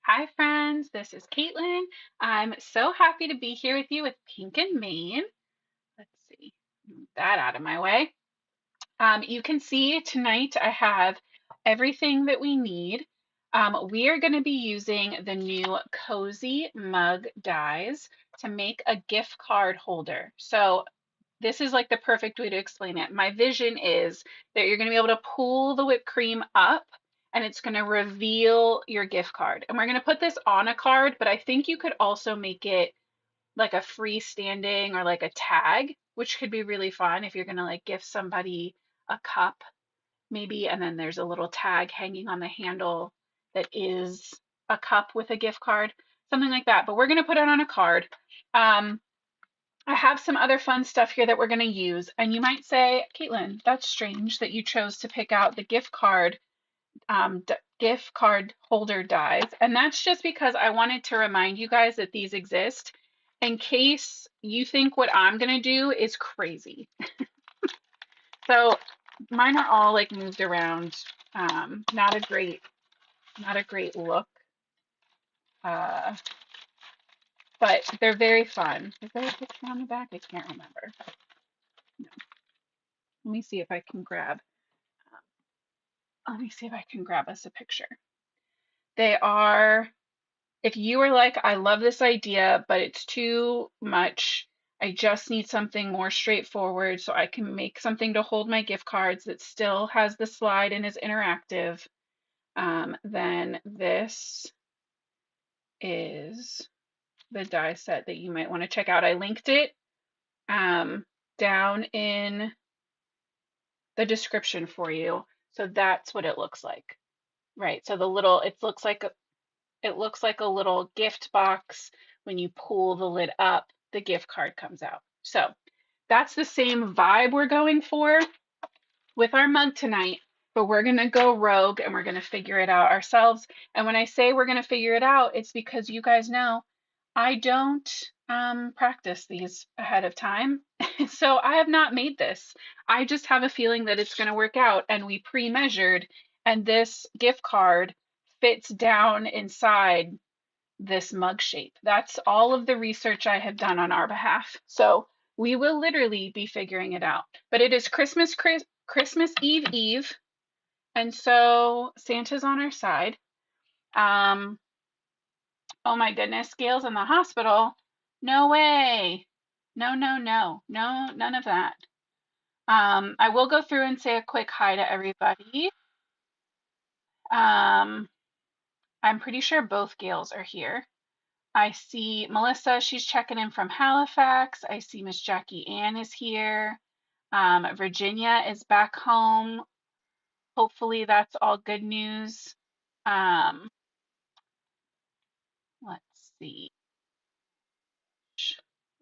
Hi, friends. This is Caitlin. I'm so happy to be here with you with Pink and Main. Let's see, move that out of my way. You can see tonight I have everything that we need. We are going to be using the new Cozy Mug dies to make a gift card holder. So this is like the perfect way to explain it. My vision is that you're going to be able to pull the whipped cream up and it's going to reveal your gift card. And we're going to put this on a card, but I think you could also make it like a freestanding or like a tag, which could be really fun if you're going to like gift somebody a cup maybe, and then there's a little tag hanging on the handle that is a cup with a gift card, something like that. But we're going to put it on a card. Um, I have some other fun stuff here that we're going to use. And you might say, Caitlin, that's strange that you chose to pick out the gift card holder dies. And that's just because I wanted to remind you guys that these exist in case you think what I'm going to do is crazy. So mine are all like moved around. Not a great look. Uh, but they're very fun. Is there a picture on the back? I can't remember. No. Let me see if I can grab. Let me see if I can grab us a picture. They are, if you are like, I love this idea, but it's too much. I just need something more straightforward so I can make something to hold my gift cards that still has the slide and is interactive. Then this is the die set that you might want to check out. I linked it down in the description for you. So that's what it looks like. Right. So the little, it looks like a little gift box. When you pull the lid up, the gift card comes out. So that's the same vibe we're going for with our mug tonight, but we're going to go rogue and we're going to figure it out ourselves. And when I say we're going to figure it out, it's because you guys know I don't practice these ahead of time. So I have not made this. I just have a feeling that it's going to work out, and we pre-measured, and this gift card fits down inside this mug shape. That's all of the research I have done on our behalf. So we will literally be figuring it out. But it is Christmas Eve, and so Santa's on our side. Um, oh my goodness, Gail's in the hospital. No way. No, no, no, no, none of that. I will go through and say a quick hi to everybody. Um, I'm pretty sure both Gails are here. I see Melissa, she's checking in from Halifax. I see Miss Jackie Ann is here. Virginia is back home. Hopefully that's all good news. Um, let's see.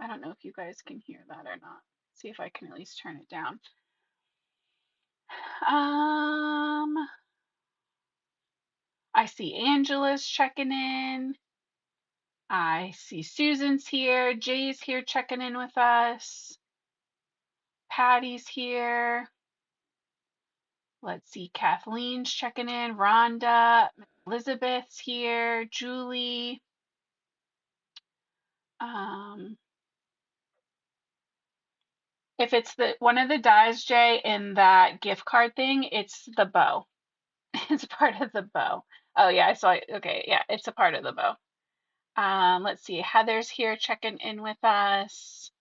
I don't know if you guys can hear that or not. See if I can at least turn it down. Um, I see Angela's checking in. I see Susan's here. Jay's here checking in with us. Patty's here. Let's see, Kathleen's checking in. Rhonda, Elizabeth's here. Julie. Um, if it's the one of the dies, Jay, in that gift card thing, it's the bow. It's part of the bow. Oh yeah, I saw it. Okay, yeah, it's a part of the bow. Let's see. Heather's here checking in with us.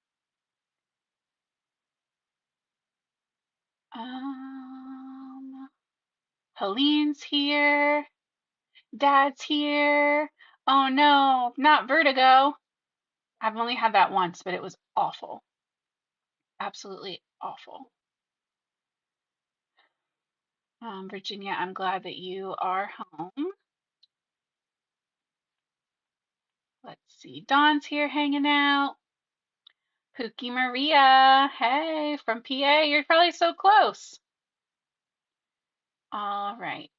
Um, Helene's here. Dad's here. Oh no, not vertigo. I've only had that once, but it was awful. Absolutely awful. Virginia, I'm glad that you are home. Let's see. Dawn's here hanging out. Pookie Maria. Hey, from PA. You're probably so close. All right.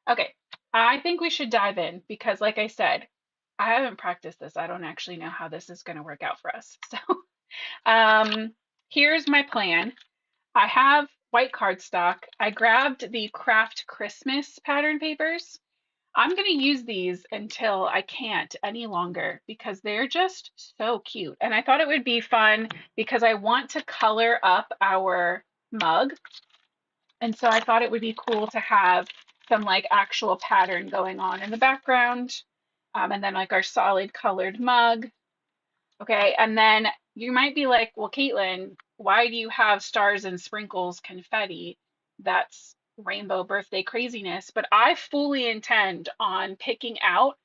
Okay. I think we should dive in because, like I said, I haven't practiced this. I don't actually know how this is going to work out for us. So, um, here's my plan. I have white cardstock. I grabbed the Kraft Christmas pattern papers. I'm going to use these until I can't any longer because they're just so cute. And I thought it would be fun because I want to color up our mug. And so I thought it would be cool to have some like actual pattern going on in the background. And then like our solid colored mug. Okay. And then you might be like, well, Caitlin, why do you have stars and sprinkles confetti? That's rainbow birthday craziness. But I fully intend on picking out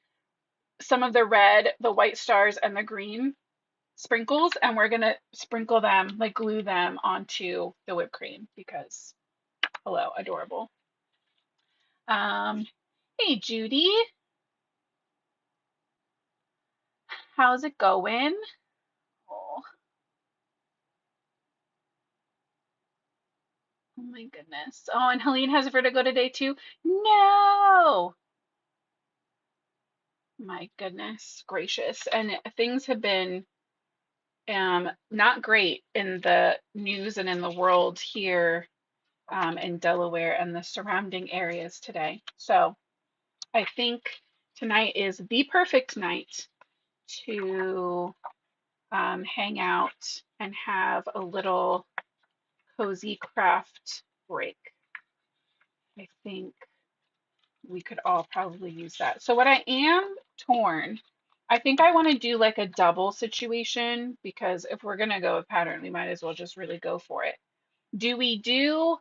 some of the red, the white stars, and the green sprinkles, and we're gonna sprinkle them, like glue them onto the whipped cream because, hello, adorable. Um, hey Judy, how's it going? Oh, oh my goodness. Oh, and Helene has vertigo today too. No, my goodness gracious. And things have been not great in the news and in the world here in Delaware and the surrounding areas today. So I think tonight is the perfect night to hang out and have a little cozy craft break. I think we could all probably use that. So what I am torn, I think I want to do like a double situation because if we're gonna go with pattern, we might as well just really go for it. Do we do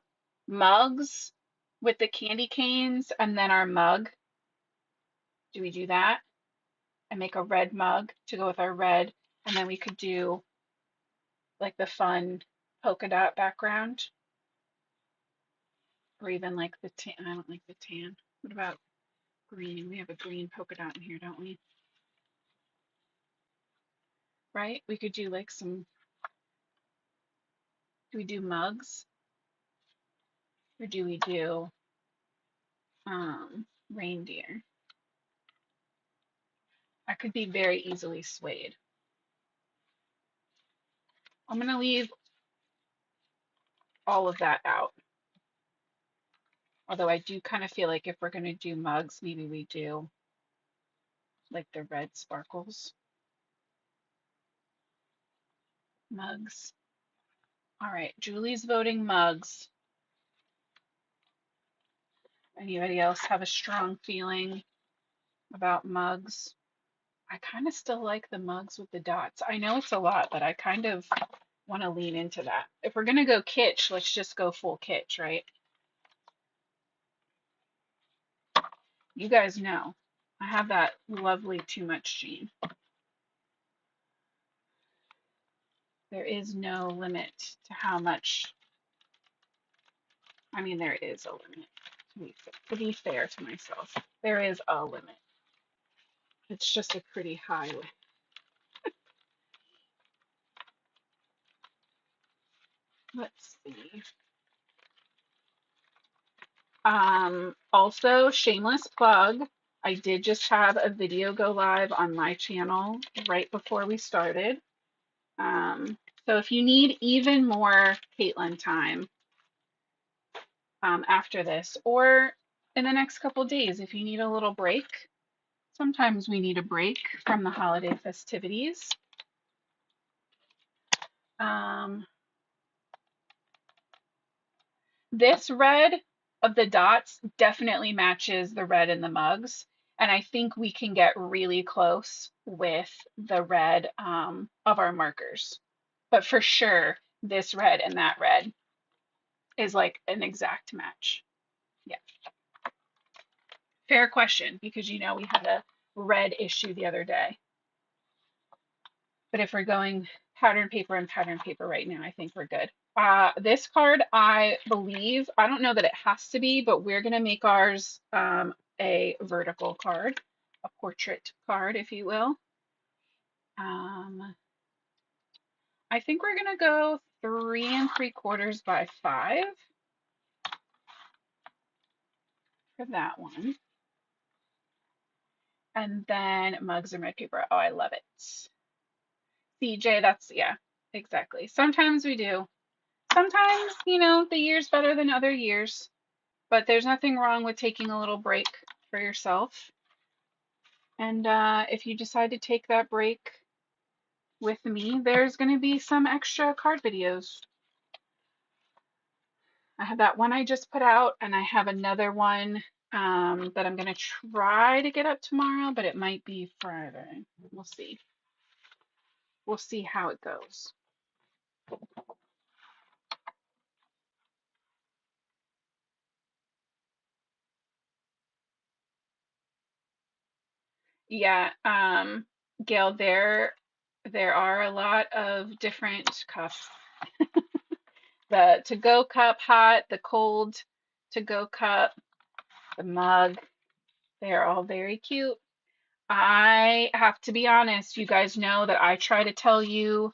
mugs with the candy canes and then our mug? Do we do that and make a red mug to go with our red? And then we could do like the fun polka dot background or even like the tan. I don't like the tan. What about green? We have a green polka dot in here, don't we? Right? We could do like some, do we do mugs or do we do reindeer? I could be very easily swayed. I'm gonna leave all of that out. Although I do kind of feel like if we're gonna do mugs, maybe we do like the red sparkles mugs. All right, Julie's voting mugs. Anybody else have a strong feeling about mugs? I kind of still like the mugs with the dots. I know it's a lot, but I kind of want to lean into that. If we're going to go kitsch, let's just go full kitsch, right? You guys know I have that lovely too much gene. There is no limit to how much. I mean, there is a limit. To be fair to myself, there is a limit. It's just a pretty high limit. Let's see. Also, shameless plug, I did just have a video go live on my channel right before we started. So if you need even more Caitlin time after this, or in the next couple days, if you need a little break, sometimes we need a break from the holiday festivities. This red of the dots definitely matches the red in the mugs. And I think we can get really close with the red of our markers. But for sure, this red and that red is like an exact match. Yeah. Fair question, because you know we had a red issue the other day. But if we're going pattern paper and pattern paper right now, I think we're good. This card, I believe, I don't know that it has to be, but we're going to make ours a vertical card, a portrait card, if you will. I think we're going to go 3 3/4 by 5 for that one. And then mugs and red paper. Oh, I love it. CJ, that's, yeah, exactly. Sometimes we do. Sometimes, you know, the year's better than other years, but there's nothing wrong with taking a little break for yourself. And if you decide to take that break with me, there's going to be some extra card videos. I have that one I just put out, and I have another one that I'm going to try to get up tomorrow, but it might be Friday. We'll see. We'll see how it goes. Yeah, Gail, there are a lot of different cups. The to-go cup hot, the cold to-go cup, the mug, they're all very cute. I have to be honest, you guys know that I try to tell you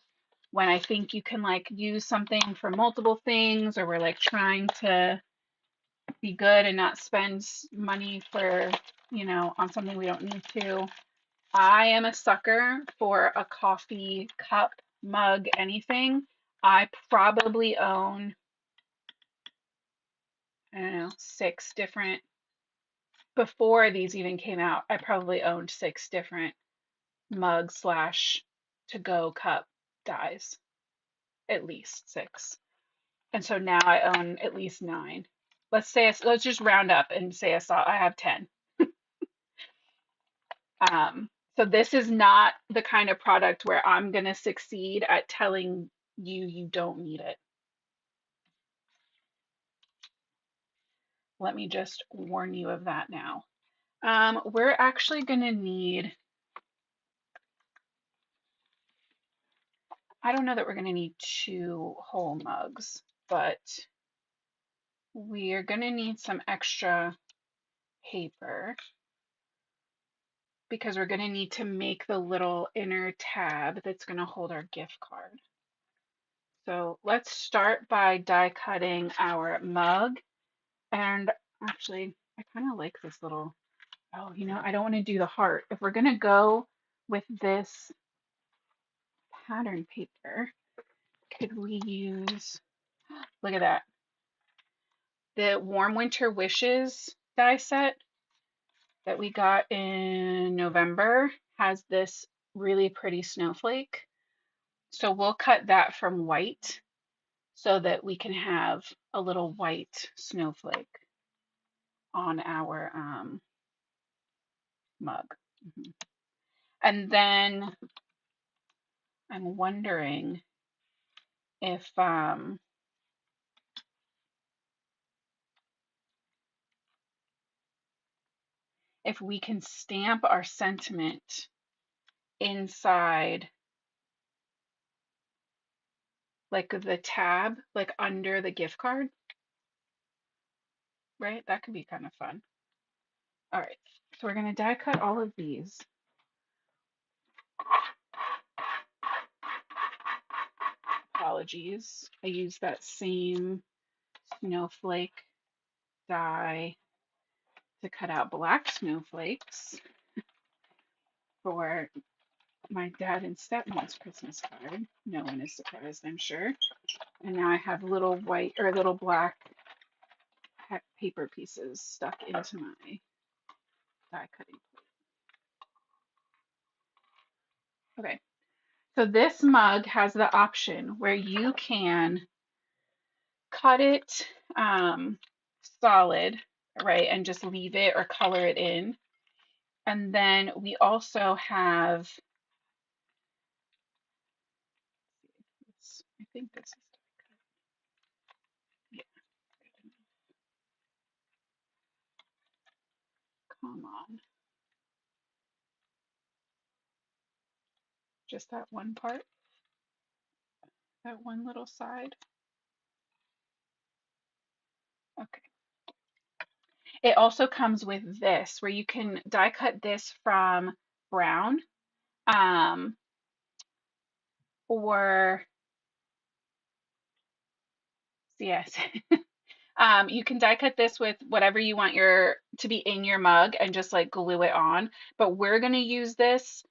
when I think you can like use something for multiple things, or we're like trying to be good and not spend money for, on something we don't need to. I am a sucker for a coffee cup, mug, anything. I probably own, I don't know, six different, before these even came out, I probably owned six different mug slash to go cup dies, at least six. And so now I own at least nine. Let's just round up and say I have 10. Um, so this is not the kind of product where I'm going to succeed at telling you don't need it. Let me just warn you of that now. We're actually going to need, I don't know that we're going to need 2 whole mugs, but we are going to need some extra paper because we're going to need to make the little inner tab that's going to hold our gift card. So let's start by die cutting our mug. And actually, I kind of like this little, oh, I don't want to do the heart. If we're going to go with this pattern paper, could we use, look at that, the Warm Winter Wishes die set that we got in November has this really pretty snowflake. So we'll cut that from white so that we can have a little white snowflake on our mug. And then I'm wondering if we can stamp our sentiment inside, like the tab, like under the gift card, right? That could be kind of fun. All right, so we're gonna die cut all of these. Apologies, I used that same snowflake die to cut out black snowflakes for my dad and stepmom's Christmas card. No one is surprised, I'm sure. And now I have little white or little black paper pieces stuck into my die cutting plate. Okay, so this mug has the option where you can cut it solid, right, and just leave it or color it in. And then we also have, I think this is, yeah, come on, just that one part, that one little side. Okay. It also comes with this where you can die cut this from brown, um, or yes, you can die cut this with whatever you want to be in your mug and just like glue it on. But we're gonna use this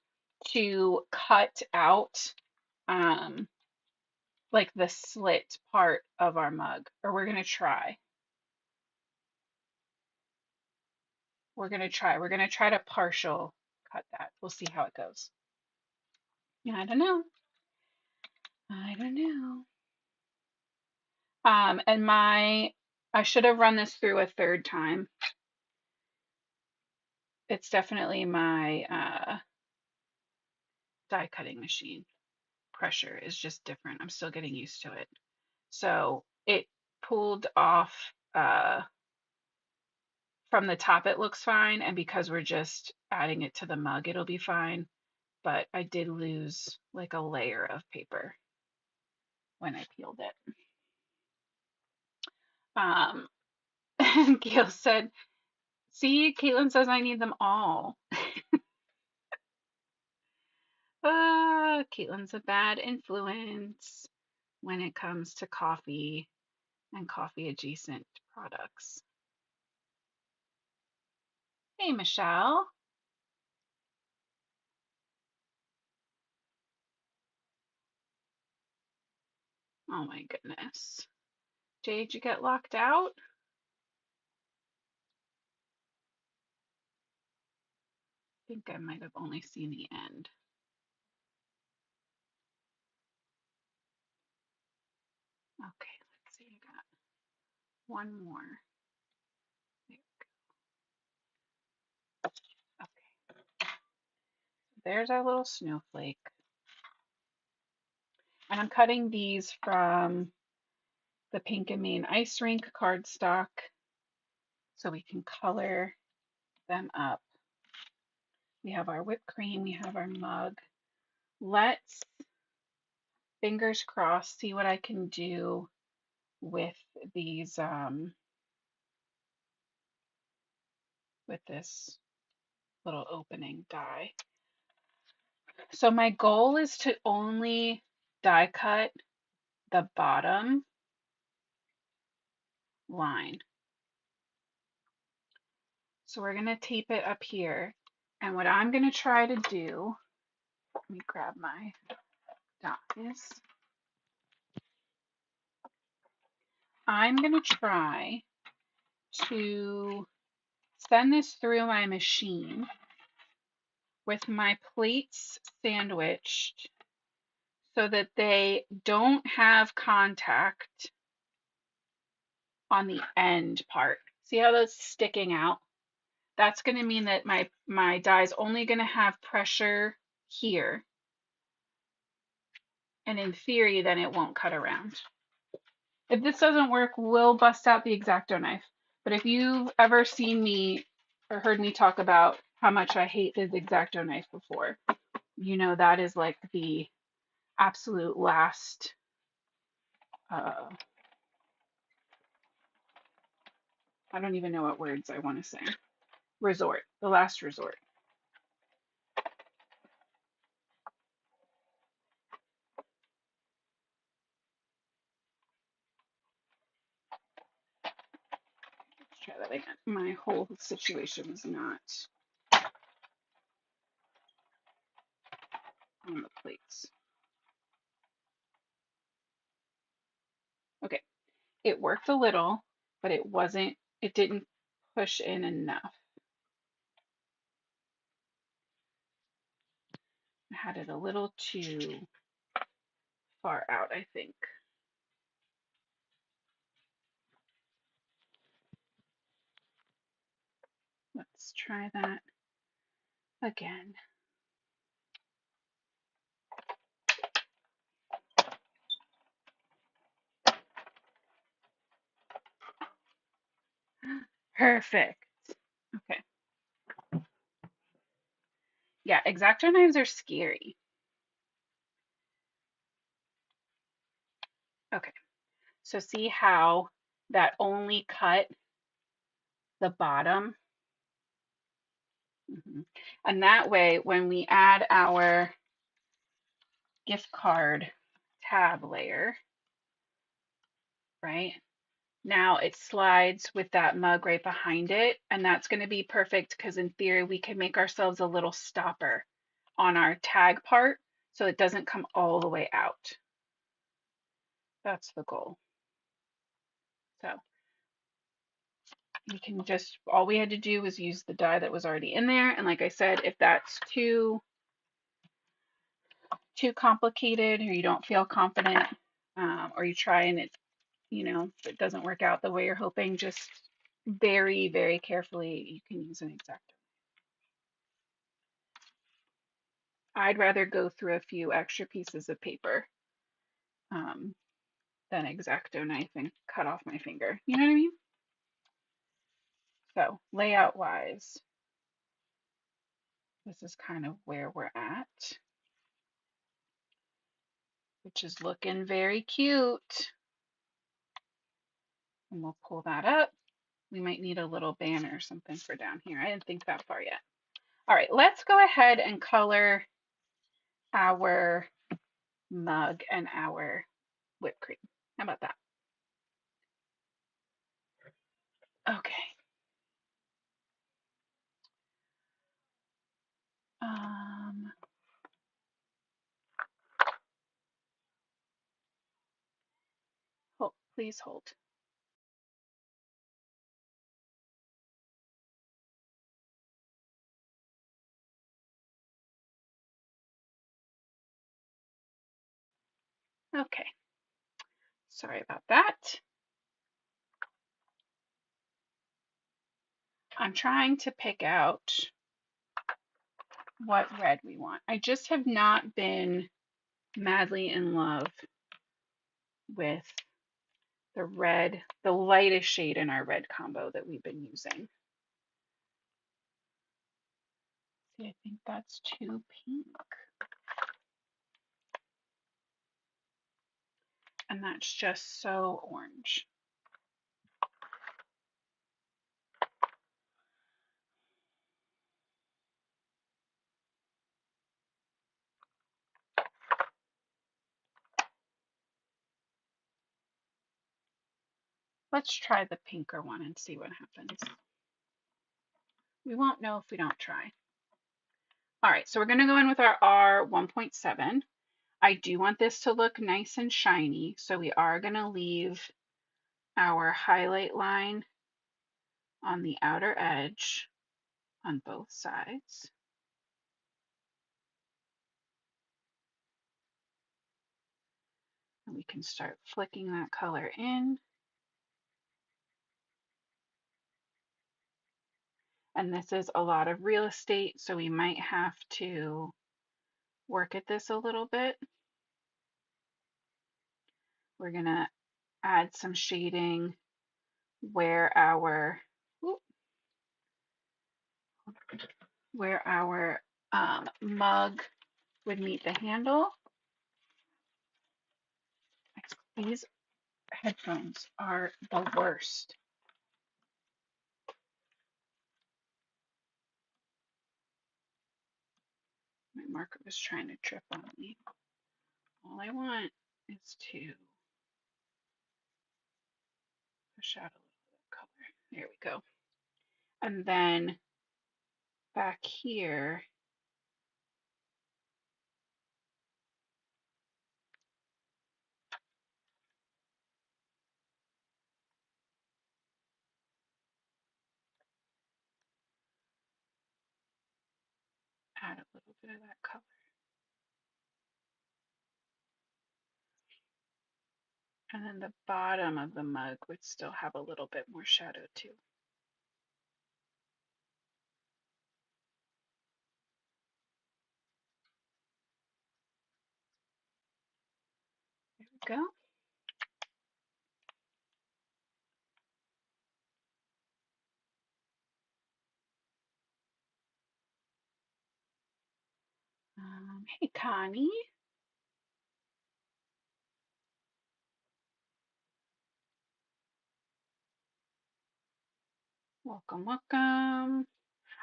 to cut out like the slit part of our mug, or we're gonna try. we're gonna try to partial cut that. We'll see how it goes. I don't know. I don't know. And I should have run this through a third time. It's definitely my die cutting machine. Pressure is just different. I'm still getting used to it. So it pulled off from the top, it looks fine. And because we're just adding it to the mug, it'll be fine. But I did lose like a layer of paper when I peeled it. Gail said, see, Caitlin says I need them all. Caitlin's a bad influence when it comes to coffee and coffee adjacent products. Hey, Michelle. Oh my goodness. Jade, did you get locked out? I think I might have only seen the end. Okay, let's see. I got one more. There we go. Okay. There's our little snowflake. And I'm cutting these from the Pink and Main Ice Rink cardstock so we can color them up. We have our whipped cream, we have our mug. Let's, fingers crossed, see what I can do with these, with this little opening die. So my goal is to only die cut the bottom line. So we're gonna tape it up here. And what I'm gonna try to do, let me grab my dies. I'm gonna try to send this through my machine with my plates sandwiched so that they don't have contact on the end part. See how that's sticking out? That's going to mean that my die is only going to have pressure here. And in theory, then it won't cut around. If this doesn't work, we'll bust out the X-Acto knife. But if you've ever seen me or heard me talk about how much I hate this X-Acto knife before, you know that is like the absolute last I don't even know what words I want to say. Resort, the last resort. Let's try that again. My whole situation is not on the plates. Okay, it worked a little, but it didn't push in enough. I had it a little too far out, I think. Let's try that again. Perfect. Okay. Yeah, X-Acto knives are scary. Okay, so see how that only cut the bottom? And that way, when we add our gift card tab layer, right? Now it slides with that mug right behind it, and that's going to be perfect because in theory we can make ourselves a little stopper on our tag part so it doesn't come all the way out. That's the goal. So You can just, all we had to do was use the dye that was already in there. And like I said, if that's too complicated or you don't feel confident, or you try and it, it doesn't work out the way you're hoping, just very, very carefully, you can use an X-Acto. I'd rather go through a few extra pieces of paper um, than X-Acto knife and cut off my finger. You know what I mean? So layout wise, this is kind of where we're at, which is looking very cute. And we'll pull that up. We might need a little banner or something for down here. I didn't think that far yet. All right, let's go ahead and color our mug and our whipped cream. How about that? Okay. Um, please hold. Okay. Sorry about that. I'm trying to pick out what red we want. I just have not been madly in love with the red, the lightest shade in our red combo that we've been using. See, I think that's too pink. And that's just so orange. Let's try the pinker one and see what happens. We won't know if we don't try. All right, so we're going to go in with our R1.7. I do want this to look nice and shiny, so we are going to leave our highlight line on the outer edge on both sides. And we can start flicking that color in. And this is a lot of real estate, so we might have to work at this a little bit. We're going to add some shading where our mug would meet the handle. These headphones are the worst. My marker was trying to trip on me. All I want is to push out a little bit of color. There we go. And then back here, add a little bit of that color. And then the bottom of the mug would still have a little bit more shadow too. There we go. Hey, Connie. Welcome, welcome.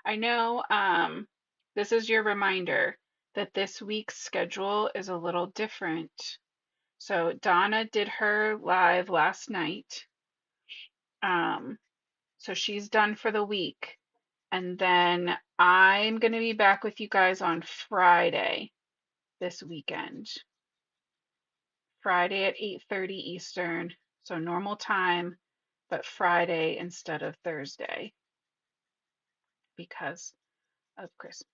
I know this is your reminder that this week's schedule is a little different. So Donna did her live last night. So she's done for the week. And then I'm going to be back with you guys on Friday this weekend. Friday at 8:30 Eastern. So normal time. but Friday instead of Thursday because of Christmas.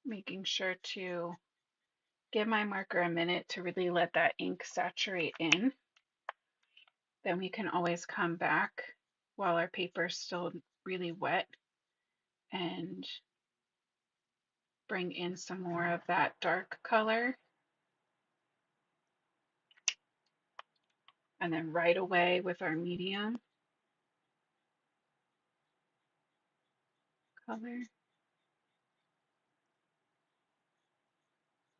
Making sure to give my marker a minute to really let that ink saturate in. Then we can always come back while our paper is still really wet and bring in some more of that dark color. And then right away with our medium color,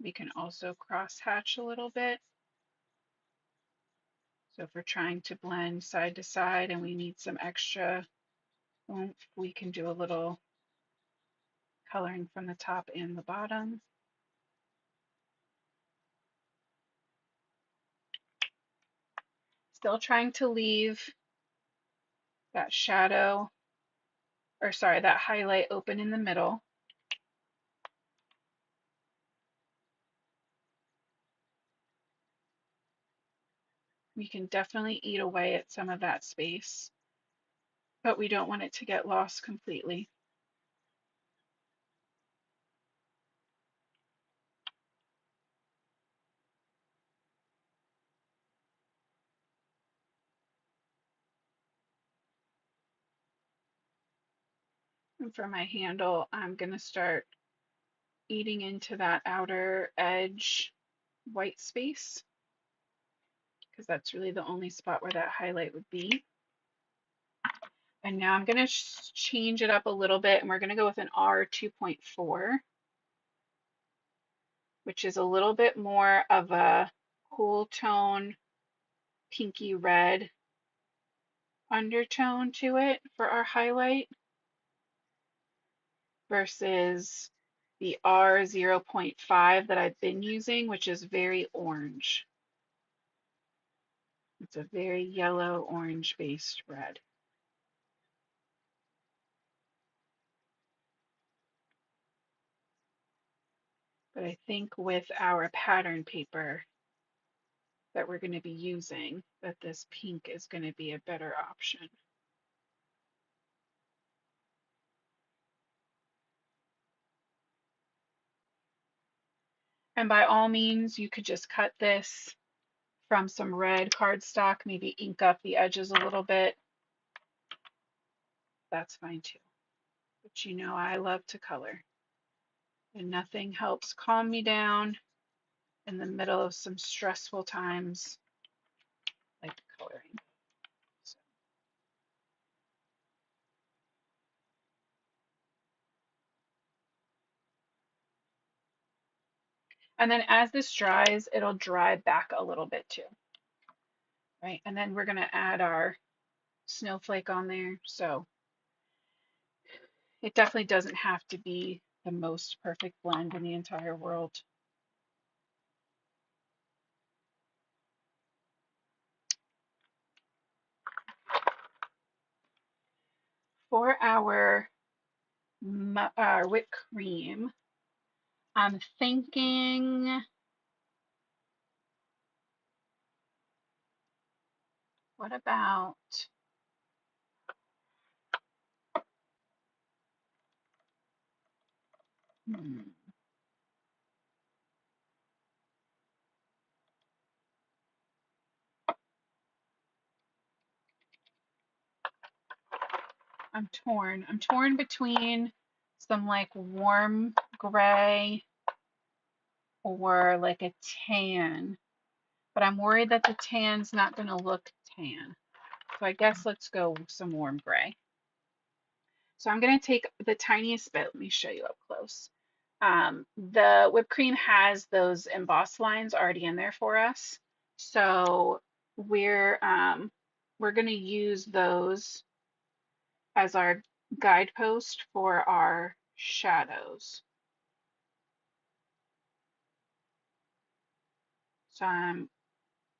we can also cross hatch a little bit. So if we're trying to blend side to side and we need some extra oomph, we can do a little coloring from the top and the bottom. Still trying to leave that shadow, or sorry, that highlight open in the middle. We can definitely eat away at some of that space, but we don't want it to get lost completely. And for my handle, I'm going to start eating into that outer edge white space because that's really the only spot where that highlight would be. And now I'm going to change it up a little bit, and we're going to go with an R 2.4, which is a little bit more of a cool tone, pinky red undertone to it for our highlight versus the R 0.5 that I've been using, which is very orange. It's a very yellow orange based red. But I think with our pattern paper that we're going to be using, that this pink is going to be a better option. And by all means, you could just cut this from some red cardstock, maybe ink up the edges a little bit. That's fine too. But you know, I love to color, and nothing helps calm me down in the middle of some stressful times like coloring. So. And then as this dries, it'll dry back a little bit too, right? And then we're gonna add our snowflake on there. So it definitely doesn't have to be the most perfect blend in the entire world. For our whipped cream, I'm thinking, what about, I'm torn. I'm torn between some like warm gray or like a tan, but I'm worried that the tan's not going to look tan. So I guess let's go some warm gray. So I'm going to take the tiniest bit. Let me show you up close. The whipped cream has those embossed lines already in there for us. So we're going to use those as our guidepost for our shadows. So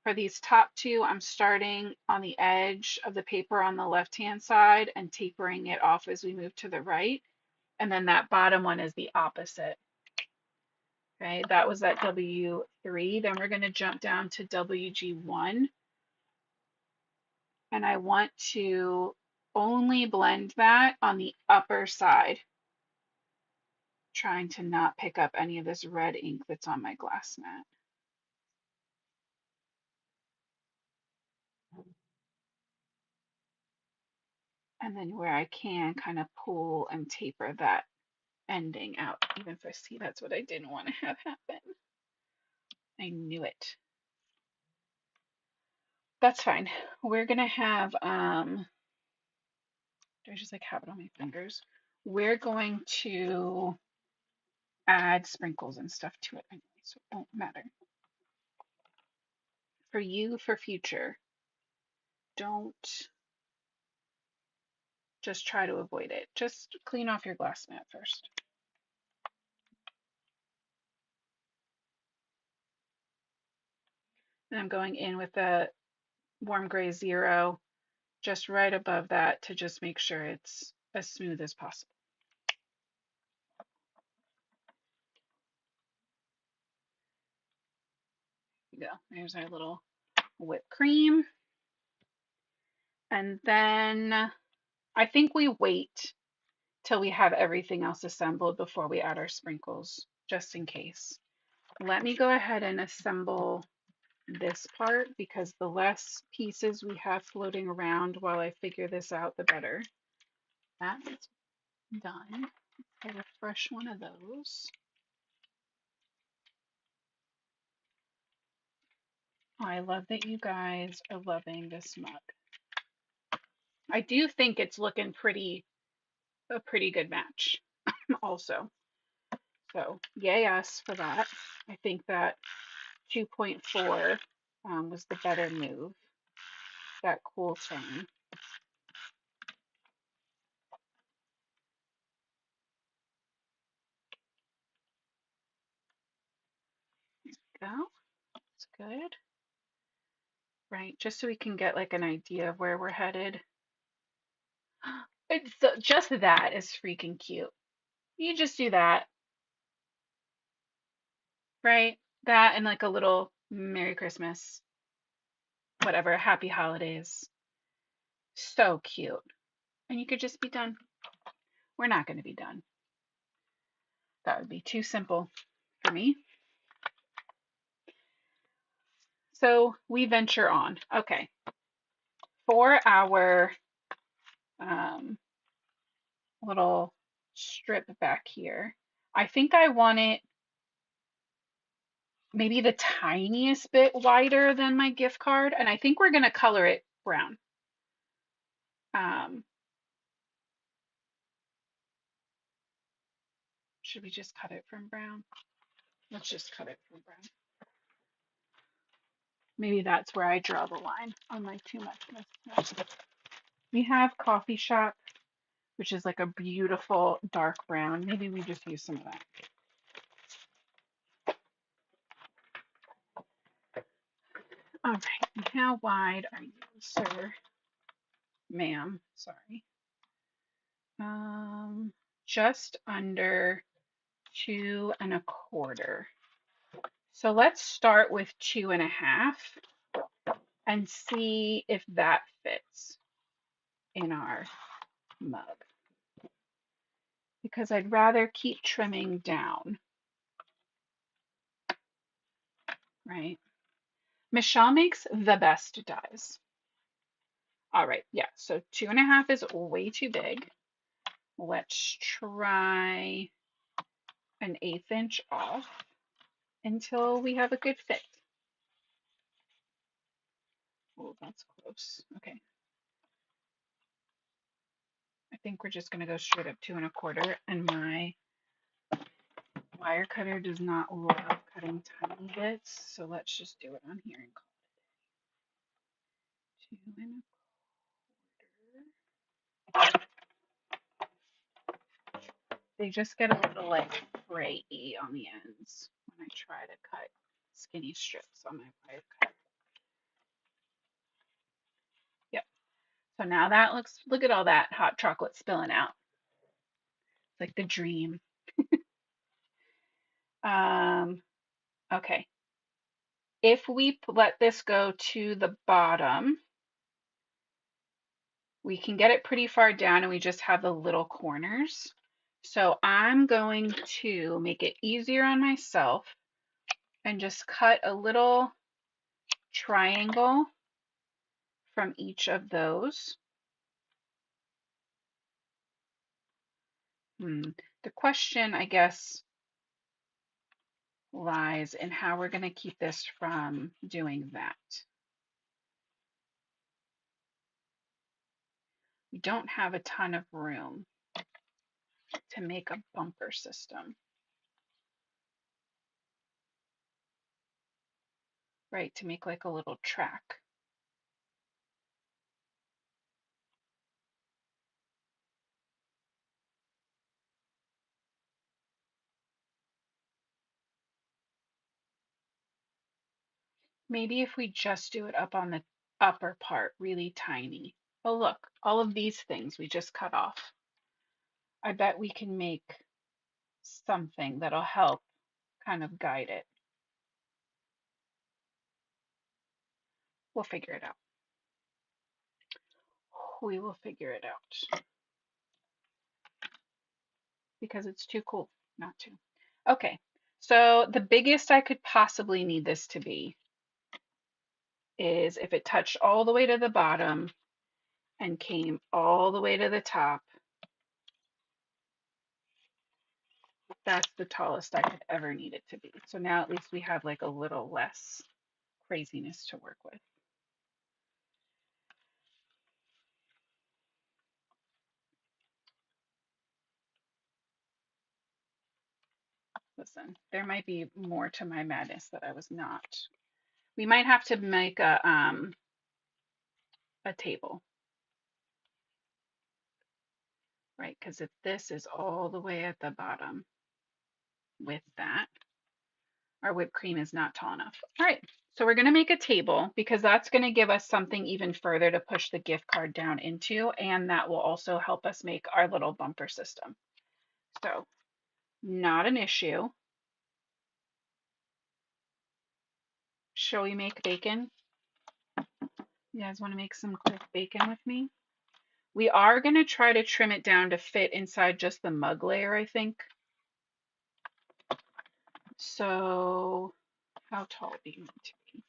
for these top two, I'm starting on the edge of the paper on the left-hand side and tapering it off as we move to the right. And then that bottom one is the opposite. Okay, that was at W3. Then we're going to jump down to WG1. And I want to only blend that on the upper side, trying to not pick up any of this red ink that's on my glass mat. And then where I can, kind of pull and taper that ending out. Even if I see, that's what I didn't want to have happen. I knew it. That's fine. We're gonna have, do I just like have it on my fingers? We're going to add sprinkles and stuff to it anyway, so it won't matter. For you, for future, don't just try to avoid it. Just clean off your glass mat first. And I'm going in with the warm gray 0, just right above that to just make sure it's as smooth as possible. There you go. There's our little whipped cream. And then I think we wait till we have everything else assembled before we add our sprinkles, just in case. Let me go ahead and assemble this part because the less pieces we have floating around while I figure this out, the better. That's done. Get a fresh one of those. I love that you guys are loving this mug. I do think it's looking a pretty good match also. So yay us for that. I think that 2.4 was the better move. That cool tone. Go. That's good. Right, just so we can get like an idea of where we're headed. It's just that is freaking cute. You just do that, right? That and like a little Merry Christmas, whatever, Happy Holidays. So cute. And you could just be done. We're not going to be done. That would be too simple for me. So we venture on. Okay. For our little strip back here, I think I want it maybe the tiniest bit wider than my gift card. And I think we're going to color it brown. Should we just cut it from brown? Let's just cut it from brown. Maybe that's where I draw the line on my too muchness. We have Coffee Shop, which is like a beautiful dark brown. Maybe we just use some of that. All right, how wide are you, sir? Ma'am, sorry. Just under 2.25. So let's start with 2.5 and see if that fits in our mug. Because I'd rather keep trimming down, right? Michelle makes the best dies. All right, yeah, so 2.5 is way too big. Let's try an 1/8 inch off until we have a good fit. Oh, that's close. Okay. I think we're just going to go straight up 2.25, and my wire cutter does not love cutting tiny bits, so let's just do it on here and call it 2.25. They just get a little like frayy on the ends when I try to cut skinny strips on my wire cutter. Yep. So now that looks, look at all that hot chocolate spilling out. like the dream. Um, okay. If we let this go to the bottom, we can get it pretty far down and we just have the little corners. So I'm going to make it easier on myself and just cut a little triangle from each of those. The question, I guess, lies in how we're going to keep this from doing that. We don't have a ton of room to make a bumper system, right? To make like a little track. Maybe if we just do it up on the upper part, really tiny. Oh, look, all of these things we just cut off. I bet we can make something that'll help kind of guide it. We'll figure it out. We will figure it out because it's too cool not to. Okay, so the biggest I could possibly need this to be is if it touched all the way to the bottom and came all the way to the top. That's the tallest I could ever need it to be. So now at least we have like a little less craziness to work with. Listen, there might be more to my madness that I was not. We might have to make a table, right? Because if this is all the way at the bottom with that, our whipped cream is not tall enough. All right, so we're going to make a table because that's going to give us something even further to push the gift card down into, and that will also help us make our little bumper system. So, not an issue. Shall we make bacon? You guys want to make some quick bacon with me? We are going to try to trim it down to fit inside just the mug layer, I think. So, how tall do you need to be?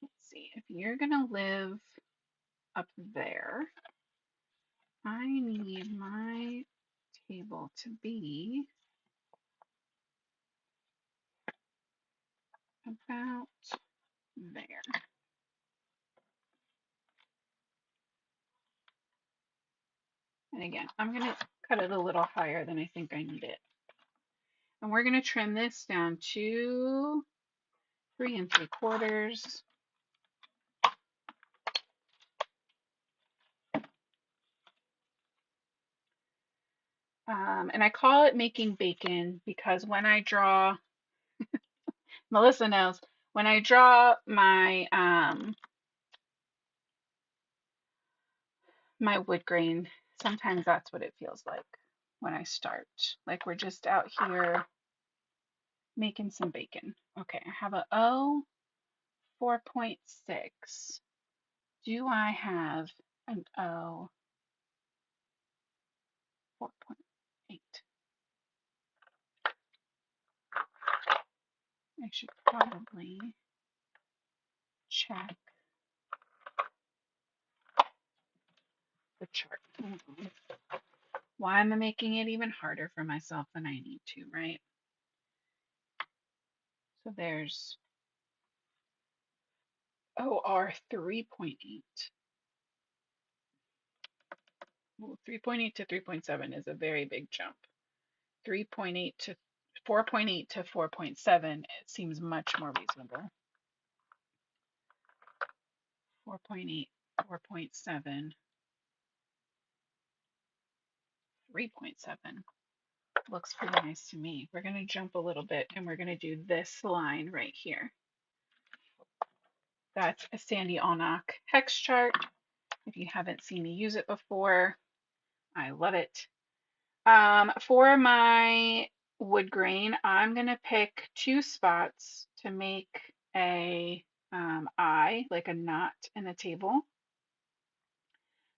Let's see. If you're going to live up there, I need my table to be about there. And again, I'm going to cut it a little higher than I think I need it. And we're going to trim this down to 3 3/4. And I call it making bacon because when I draw, Melissa knows, when I draw my my wood grain, sometimes that's what it feels like when I start. Like we're just out here making some bacon. Okay, I have a O 4.6. Do I have an O 4.8? I should probably check the chart. Why am I making it even harder for myself than I need to, right? So there's OR 3.8. Well, 3.8 to 3.7 is a very big jump. 3.8 to 4.8 to 4.7, it seems much more reasonable. 4.8, 4.7, 3.7 looks pretty nice to me. We're going to jump a little bit and we're going to do this line right here. That's a Sandy Allnock hex chart. If you haven't seen me use it before, I love it. For my wood grain, I'm gonna pick two spots to make a eye, like a knot in the table.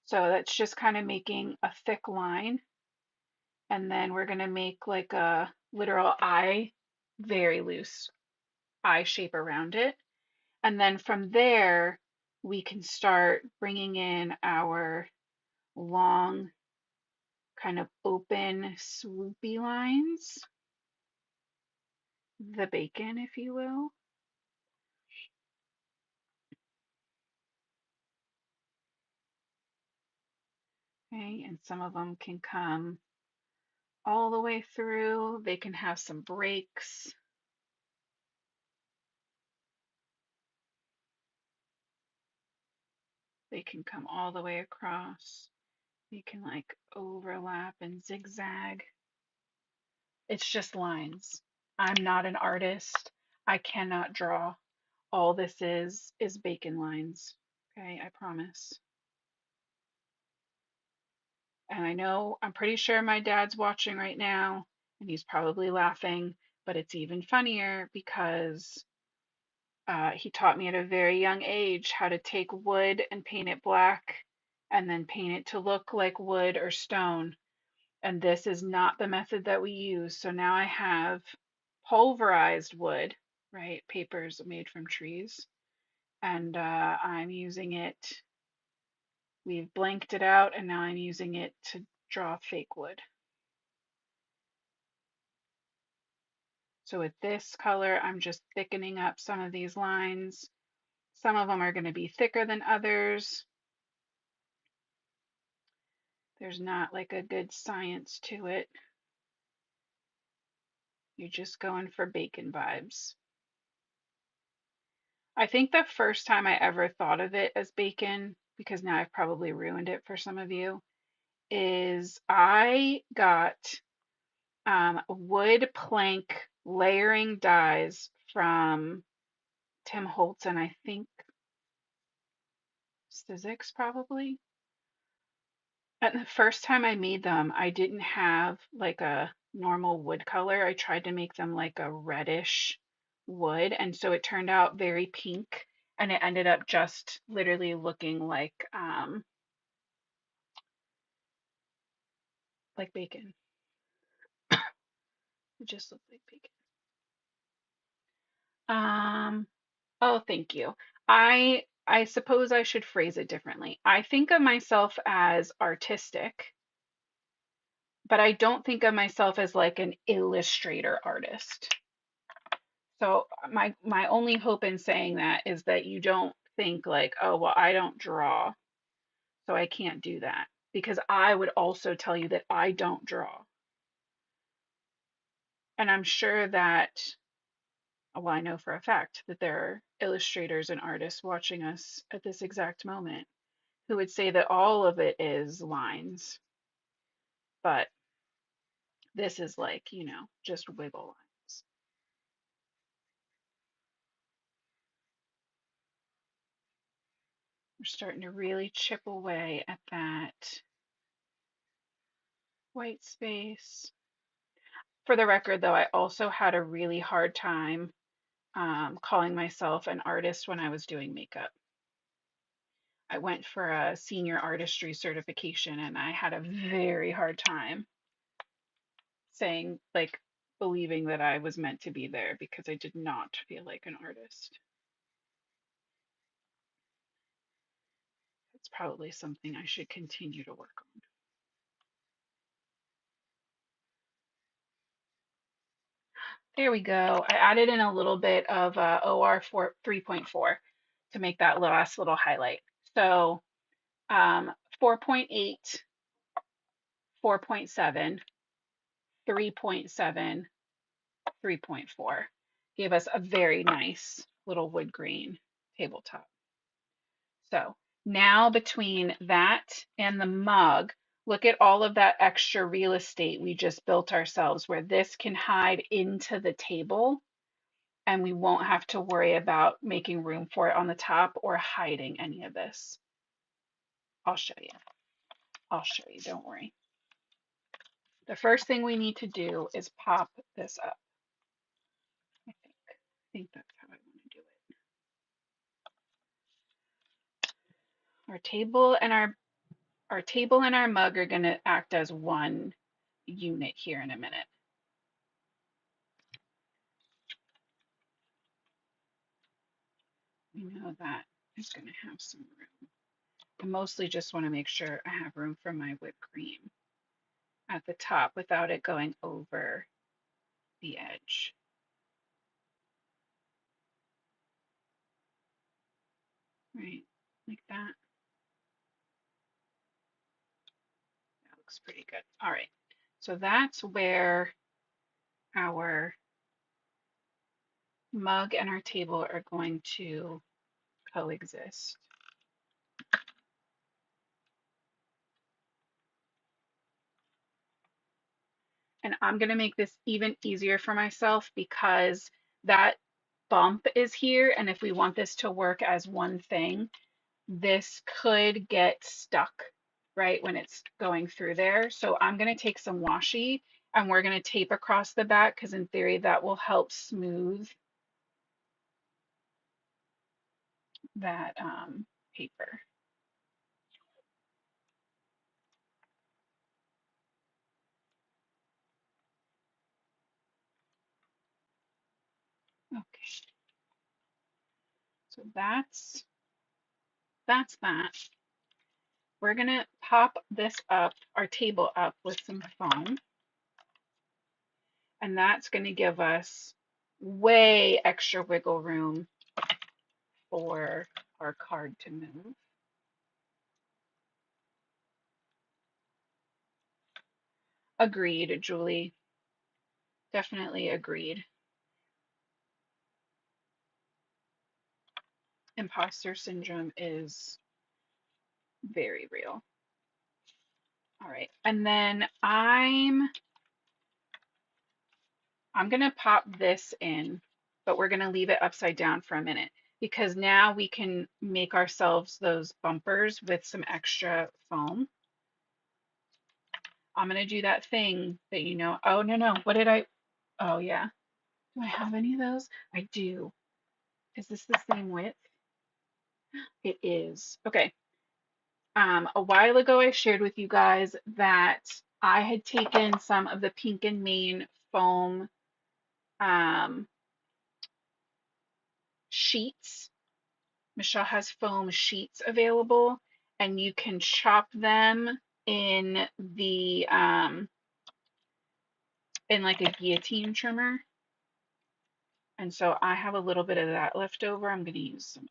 So that's just kind of making a thick line. And then we're gonna make like a literal eye, very loose eye shape around it. And then from there, we can start bringing in our long, kind of open, swoopy lines, the bacon, if you will. Okay, and some of them can come all the way through. They can have some breaks. They can come all the way across. They can like overlap and zigzag. It's just lines. I'm not an artist. I cannot draw. All this is bacon lines. Okay, I promise. And I know, I'm pretty sure my dad's watching right now and he's probably laughing, but it's even funnier because he taught me at a very young age how to take wood and paint it black and then paint it to look like wood or stone. And this is not the method that we use. So now I have pulverized wood, right? Papers made from trees. And I'm using it, we've blanked it out, and now I'm using it to draw fake wood. So with this color, I'm just thickening up some of these lines. Some of them are going to be thicker than others. There's not like a good science to it. You're just going for bacon vibes. I think the first time I ever thought of it as bacon, because now I've probably ruined it for some of you, is I got wood plank layering dies from Tim Holtz and I think Sizzix probably. And the first time I made them, I didn't have like a normal wood color. I tried to make them like a reddish wood, and so it turned out very pink, and it ended up just literally looking like bacon. It just looked like bacon. Um, oh, thank you. I suppose I should phrase it differently. I think of myself as artistic, but I don't think of myself as like an illustrator artist. So my only hope in saying that is that you don't think like, oh, well, I don't draw, so I can't do that. Because I would also tell you that I don't draw. And I'm sure that, well, I know for a fact that there are illustrators and artists watching us at this exact moment who would say that all of it is lines, but this is like, just wiggle lines. We're starting to really chip away at that white space. For the record, though, I also had a really hard time calling myself an artist when I was doing makeup. I went for a senior artistry certification and I had a very hard time saying, like, believing that I was meant to be there because I did not feel like an artist. It's probably something I should continue to work on. There we go. I added in a little bit of OR 3.4 to make that last little highlight. So 4.8, 4.7, 3.7, 3.4 gave us a very nice little wood grain tabletop. So now between that and the mug, look at all of that extra real estate we just built ourselves where this can hide into the table and we won't have to worry about making room for it on the top or hiding any of this. I'll show you. I'll show you, don't worry. The first thing we need to do is pop this up. I think that's how I want to do it. Our table and our mug are going to act as one unit here in a minute. We know that is going to have some room. I mostly just want to make sure I have room for my whipped cream at the top without it going over the edge. Right, like that. That looks pretty good. All right, so that's where our mug and our table are going to coexist. And I'm going to make this even easier for myself because that bump is here. And if we want this to work as one thing, this could get stuck, right, when it's going through there. So I'm going to take some washi and we're going to tape across the back because in theory that will help smooth that paper. Okay, so that's that. We're going to pop this up, our table up with some foam. And that's going to give us way extra wiggle room for our card to move. Agreed, Julie. Definitely agreed. Imposter syndrome is very real. All right, and then I'm gonna pop this in, but we're gonna leave it upside down for a minute because now we can make ourselves those bumpers with some extra foam. I'm gonna do that thing that you know. Oh no, what did I? Oh yeah. Do I have any of those? I do. Is this the same width? It is. Okay. A while ago, I shared with you guys that I had taken some of the Pink and Main foam sheets. Michelle has foam sheets available, and you can chop them in the in like a guillotine trimmer. And so I have a little bit of that left over. I'm going to use some.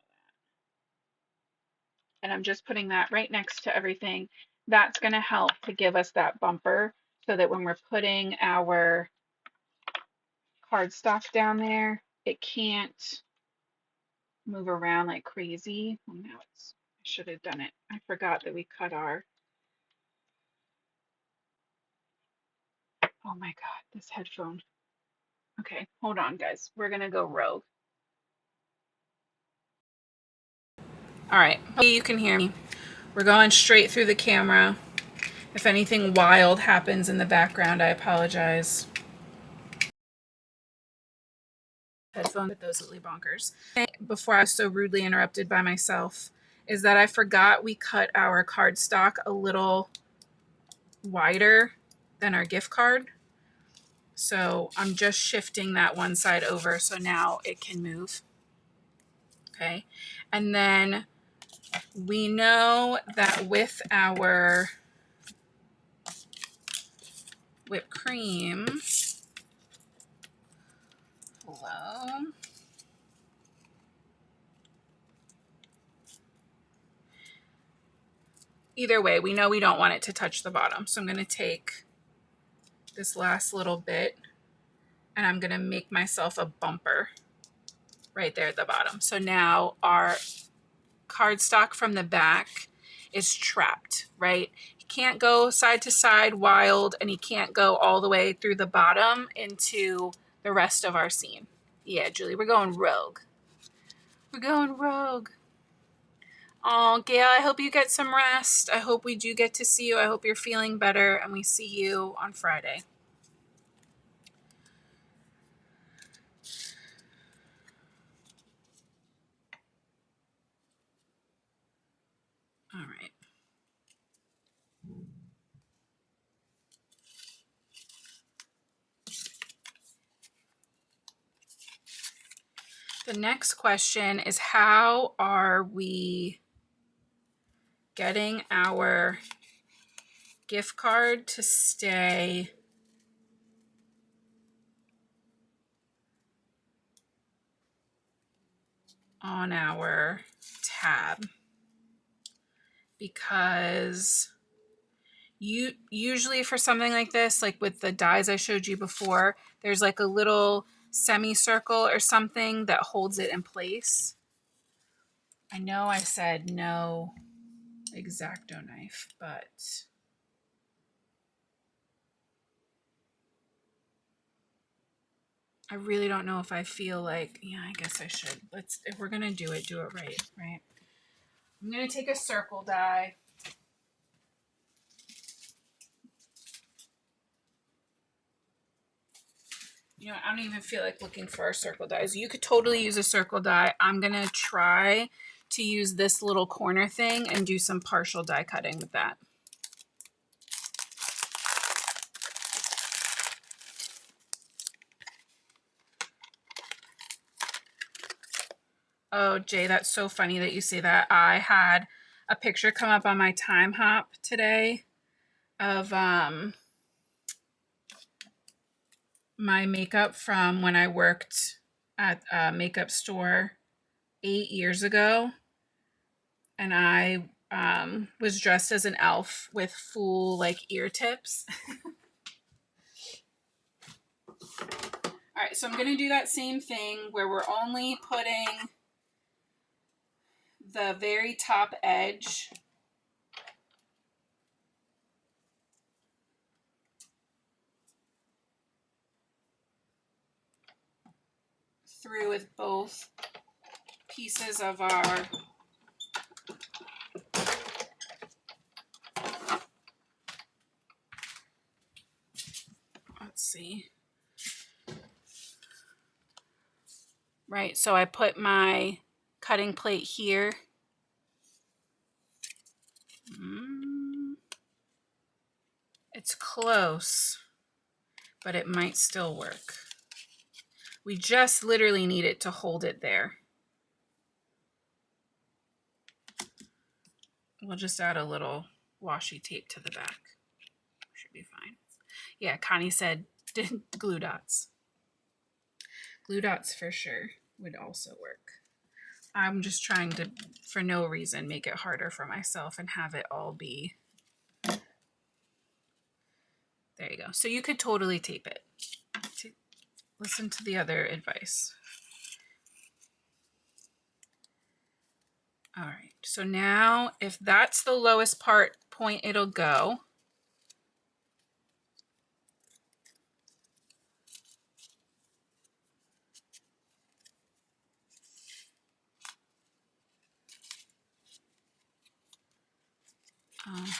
And I'm just putting that right next to everything. That's going to help to give us that bumper so that when we're putting our cardstock down there, it can't move around like crazy. Well, now I should have done it. I forgot that we cut our, oh my God, this headphone. Okay, hold on guys. We're going to go rogue. All right, you can hear me. We're going straight through the camera. If anything wild happens in the background, I apologize. Headphones with those little bonkers. Before I was so rudely interrupted by myself, is that I forgot we cut our cardstock a little wider than our gift card. So I'm just shifting that one side over so now it can move. Okay. And then we know that with our whipped cream, hello. Either way, we know we don't want it to touch the bottom. So I'm going to take this last little bit and I'm going to make myself a bumper right there at the bottom. So now our cardstock from the back is trapped, right? He can't go side to side wild and he can't go all the way through the bottom into the rest of our scene. Yeah, Julie, we're going rogue. We're going rogue. Oh, Gail, I hope you get some rest. I hope we do get to see you. I hope you're feeling better, and we see you on Friday. All right. The next question is, how are we getting our gift card to stay on our tab? Because usually for something like this, like with the dies I showed you before, there's like a little semicircle or something that holds it in place. I know I said no X-Acto knife, but I really don't know if I feel like, yeah, I guess I should. If we're gonna do it right, right? I'm gonna take a circle die. You know, I don't even feel like looking for our circle dies. You could totally use a circle die. I'm gonna try to use this little corner thing and do some partial die cutting with that. Oh, Jay, that's so funny that you say that. I had a picture come up on my time hop today of my makeup from when I worked at a makeup store 8 years ago. And I was dressed as an elf with full like ear tips. All right, so I'm going to do that same thing where we're only putting the very top edge through with both pieces of our let's see. Right, so I put my cutting plate here. It's close, but it might still work. We just literally need it to hold it there. We'll just add a little washi tape to the back. Should be fine. Yeah, Connie said glue dots. Glue dots for sure would also work. I'm just trying to, for no reason, make it harder for myself and have it all be. There you go. So you could totally tape it. Listen to the other advice. All right. So now if that's the lowest point it'll go.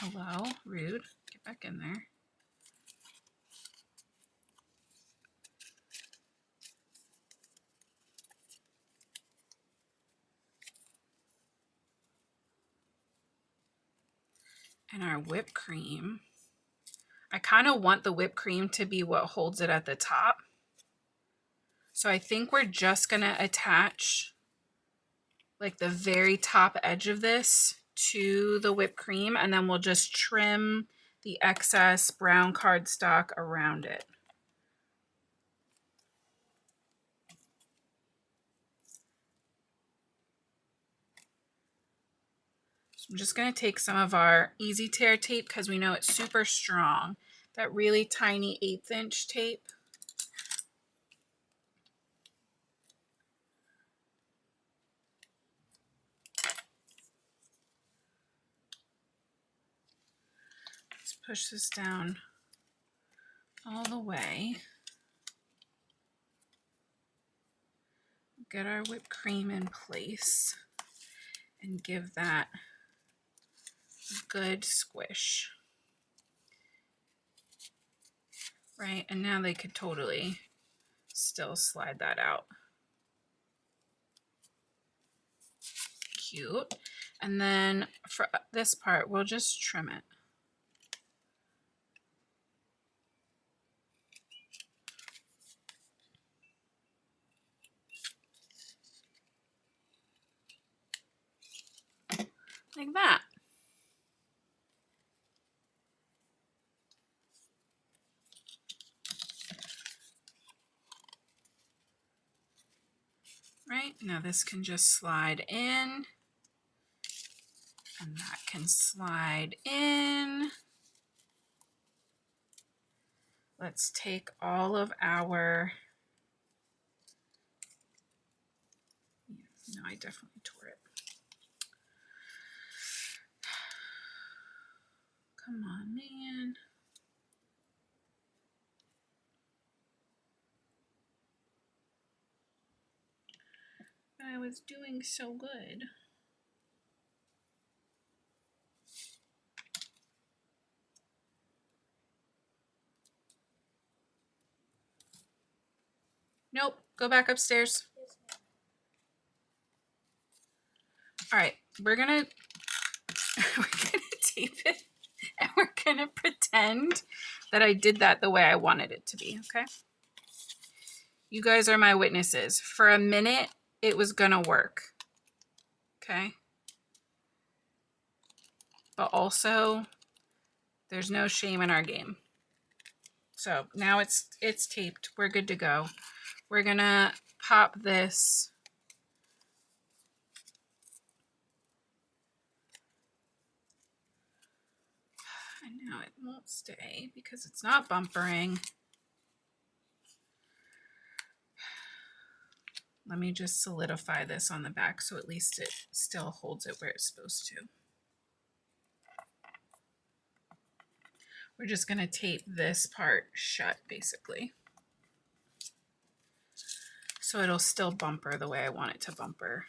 Hello, rude. Get back in there. And our whipped cream. I kind of want the whipped cream to be what holds it at the top. So I think we're just going to attach like the very top edge of this to the whipped cream, and then we'll just trim the excess brown cardstock around it. So I'm just going to take some of our easy tear tape because we know it's super strong. That really tiny 1/8 inch tape. Let's push this down all the way. Get our whipped cream in place. and give that a good squish. Right, and now they could totally still slide that out. Cute. And then for this part, we'll just trim it. Like that. Right, now this can just slide in, and that can slide in. Let's take all of our, no, I definitely tore it. Come on, man. I was doing so good. Nope, go back upstairs. All right, we're gonna tape it, and we're gonna pretend that I did that the way I wanted it to be, okay? You guys are my witnesses. For a minute, it was gonna work, okay? But also, there's no shame in our game. So now it's taped. We're good to go. We're gonna pop this. I know it won't stay because it's not bumpering. Let me just solidify this on the back so at least it still holds it where it's supposed to. We're just going to tape this part shut basically. So it'll still bumper the way I want it to bumper.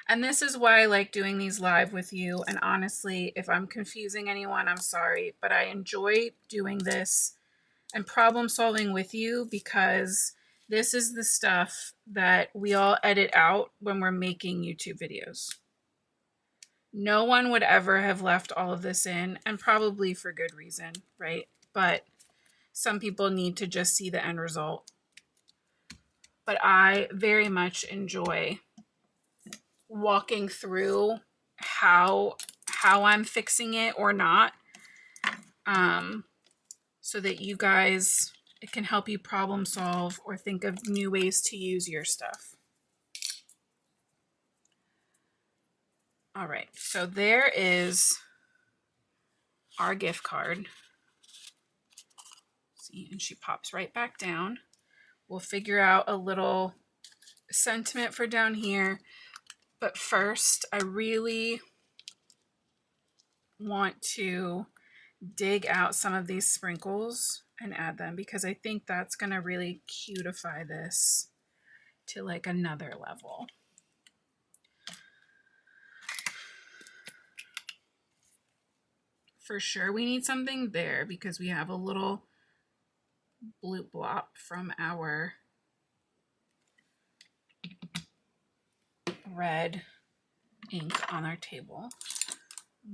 And this is why I like doing these live with you. And honestly, if I'm confusing anyone, I'm sorry, but I enjoy doing this and problem solving with you because this is the stuff that we all edit out when we're making YouTube videos. No one would ever have left all of this in, and probably for good reason, right? But some people need to just see the end result. But I very much enjoy walking through how I'm fixing it or not, so that you guys, it can help you problem solve or think of new ways to use your stuff. All right, so there is our gift card. See, and she pops right back down. We'll figure out a little sentiment for down here. But first, I really want to dig out some of these sprinkles and add them because I think that's going to really cutify this to like another level. For sure, we need something there because we have a little bloop blop from our red ink on our table.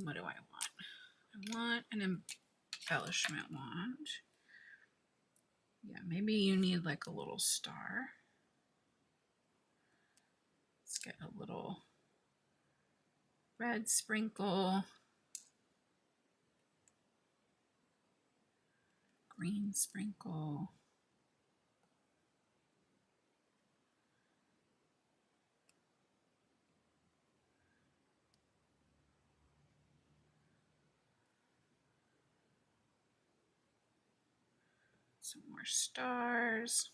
What do I want? I want an embellishment wand. Yeah, maybe you need like a little star. Let's get a little red sprinkle. Green sprinkle. Some more stars.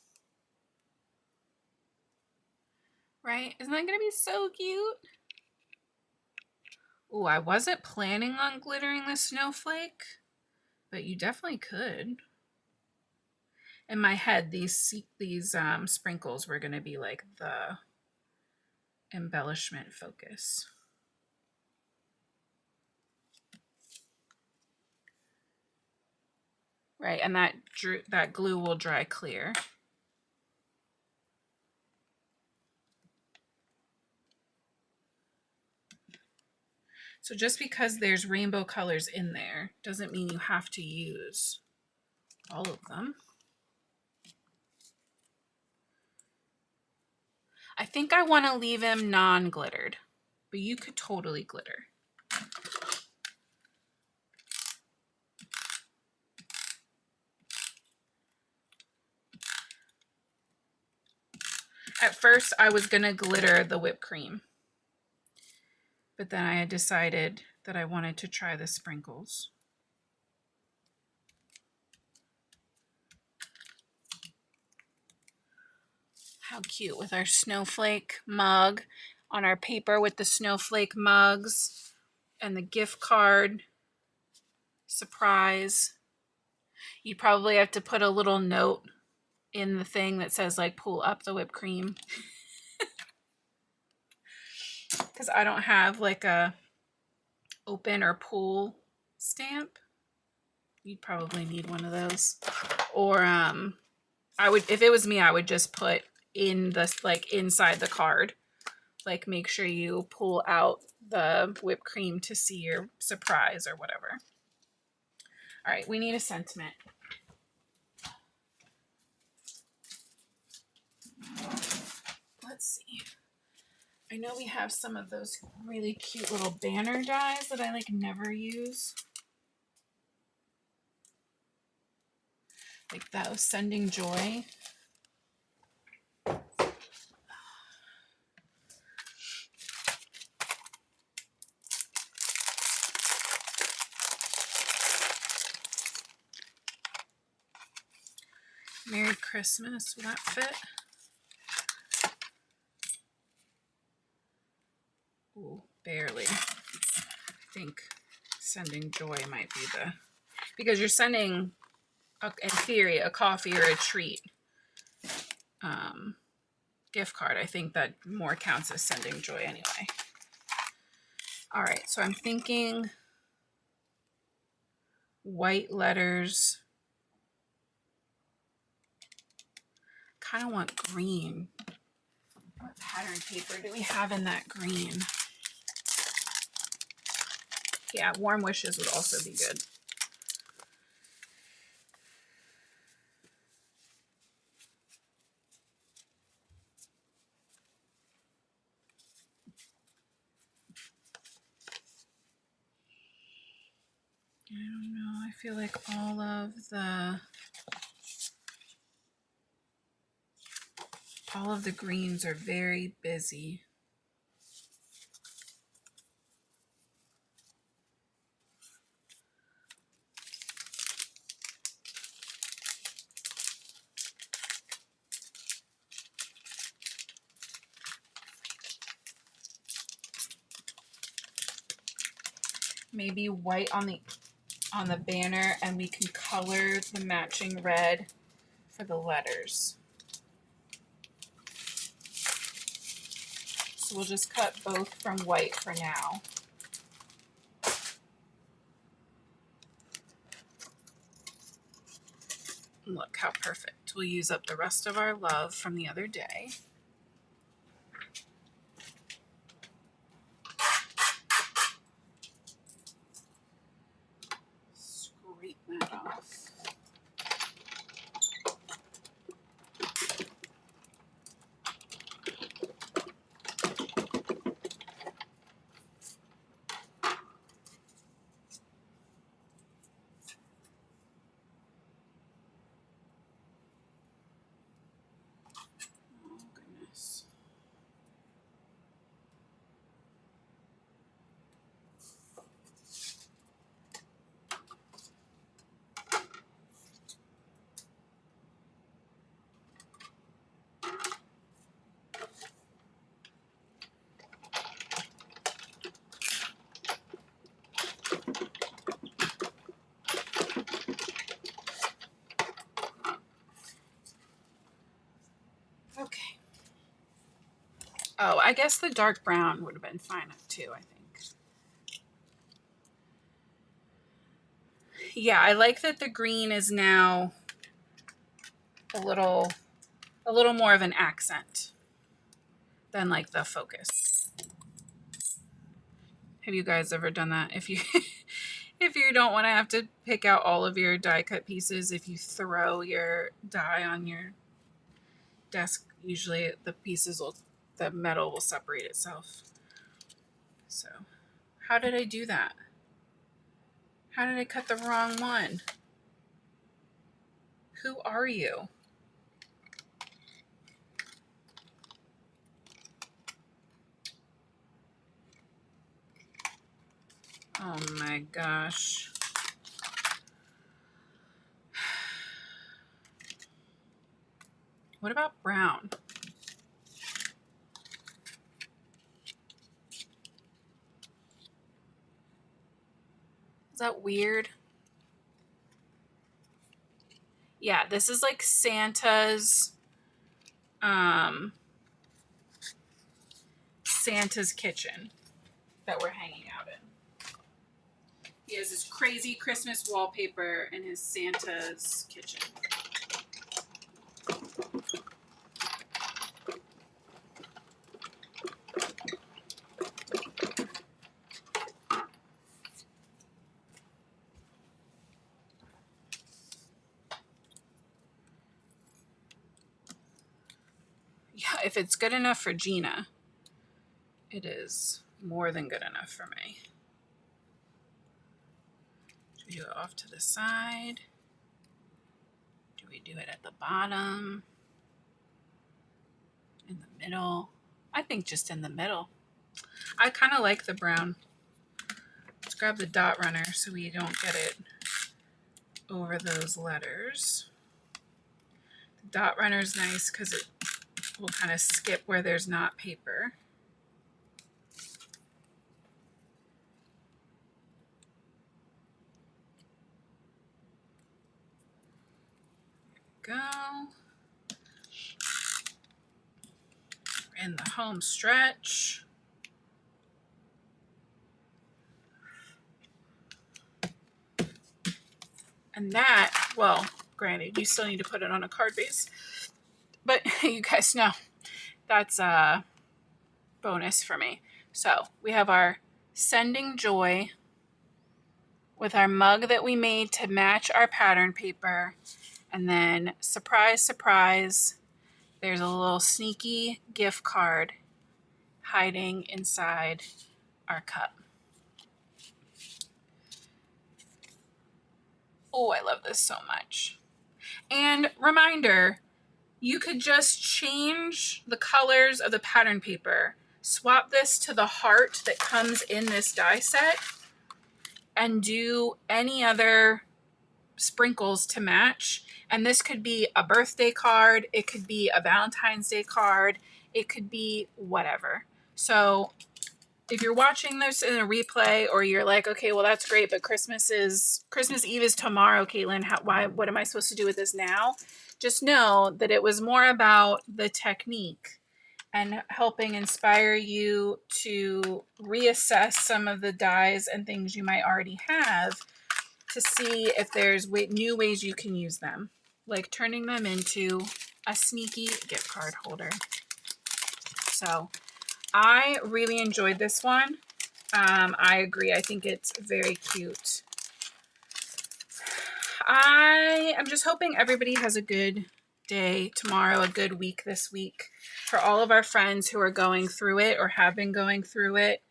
Right? Isn't that going to be so cute? Oh, I wasn't planning on glittering the snowflake, but you definitely could. In my head, these sprinkles were going to be like the embellishment focus. Right, and that glue will dry clear. So just because there's rainbow colors in there doesn't mean you have to use all of them. I think I want to leave him non-glittered, but you could totally glitter. At first, I was going to glitter the whipped cream, but then I had decided that I wanted to try the sprinkles. How cute with our snowflake mug on our paper with the snowflake mugs and the gift card. Surprise. You probably have to put a little note in the thing that says like pull up the whipped cream. Because I don't have like a open or pull stamp. You'd probably need one of those. Or I would, if it was me, I would just put in this like inside the card, like make sure you pull out the whipped cream to see your surprise or whatever. All right, we need a sentiment. Let's see. I know we have some of those really cute little banner dies that I like never use. Like that was Sending Joy. Merry Christmas, will that fit? Ooh, barely. I think Sending Joy might be the, because you're sending, in theory, a coffee or a treat gift card. I think that more counts as Sending Joy anyway. All right, so I'm thinking white letters. Kind of want green. What pattern paper do we have in that green? Yeah, Warm Wishes would also be good. I don't know. I feel like all of the greens are very busy. Maybe white on the banner, and we can color the matching red for the letters. So we'll just cut both from white for now. Look how perfect. We'll use up the rest of our love from the other day. Scrape that off. Oh, I guess the dark brown would have been fine too, I think. Yeah, I like that the green is now a little more of an accent than like the focus. Have you guys ever done that? If you if you don't want to have to pick out all of your die cut pieces, if you throw your die on your desk, usually the metal will separate itself. So, how did I do that? How did I cut the wrong one? Who are you? Oh my gosh. What about brown? Is that weird? Yeah, this is like Santa's kitchen that we're hanging out in. He has this crazy Christmas wallpaper in his Santa's kitchen. Yeah, if it's good enough for Gina, it is more than good enough for me. Do we do it off to the side? Do we do it at the bottom? In the middle? I think just in the middle. I kind of like the brown. Let's grab the dot runner so we don't get it over those letters. The dot runner is nice because it will kind of skip where there's not paper. Go. We're in the home stretch. And that, well, granted, you still need to put it on a card base, but you guys know that's a bonus for me. So we have our Sending Joy with our mug that we made to match our pattern paper. And then, surprise, surprise, there's a little sneaky gift card hiding inside our cup. Oh, I love this so much. And reminder, you could just change the colors of the pattern paper. Swap this to the heart that comes in this die set and do any other sprinkles to match. And this could be a birthday card. It could be a Valentine's Day card. It could be whatever. So if you're watching this in a replay or you're like, okay, well, that's great, but Christmas Eve is tomorrow, Caitlin. What am I supposed to do with this now? Just know that it was more about the technique and helping inspire you to reassess some of the dies and things you might already have to see if there's new ways you can use them, like turning them into a sneaky gift card holder. So I really enjoyed this one. I agree. I think it's very cute. I am just hoping everybody has a good day tomorrow, a good week this week. For all of our friends who are going through it or have been going through it,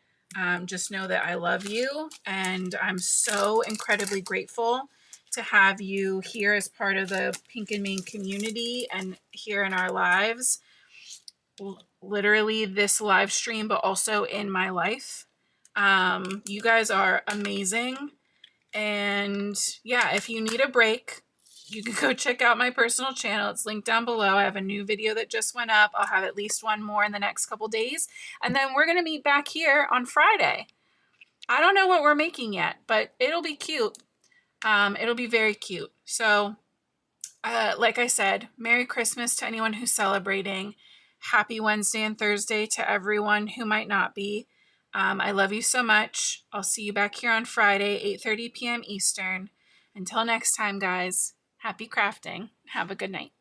just know that I love you, and I'm so incredibly grateful to have you here as part of the Pink and Main community and here in our lives. Literally this live stream, but also in my life. You guys are amazing. And yeah, if you need a break, you can go check out my personal channel. It's linked down below. I have a new video that just went up. I'll have at least one more in the next couple days. And then we're going to meet back here on Friday. I don't know what we're making yet, but it'll be cute. It'll be very cute. So, like I said, Merry Christmas to anyone who's celebrating. Happy Wednesday and Thursday to everyone who might not be. I love you so much. I'll see you back here on Friday, 8:30 p.m. Eastern. Until next time, guys, happy crafting. Have a good night.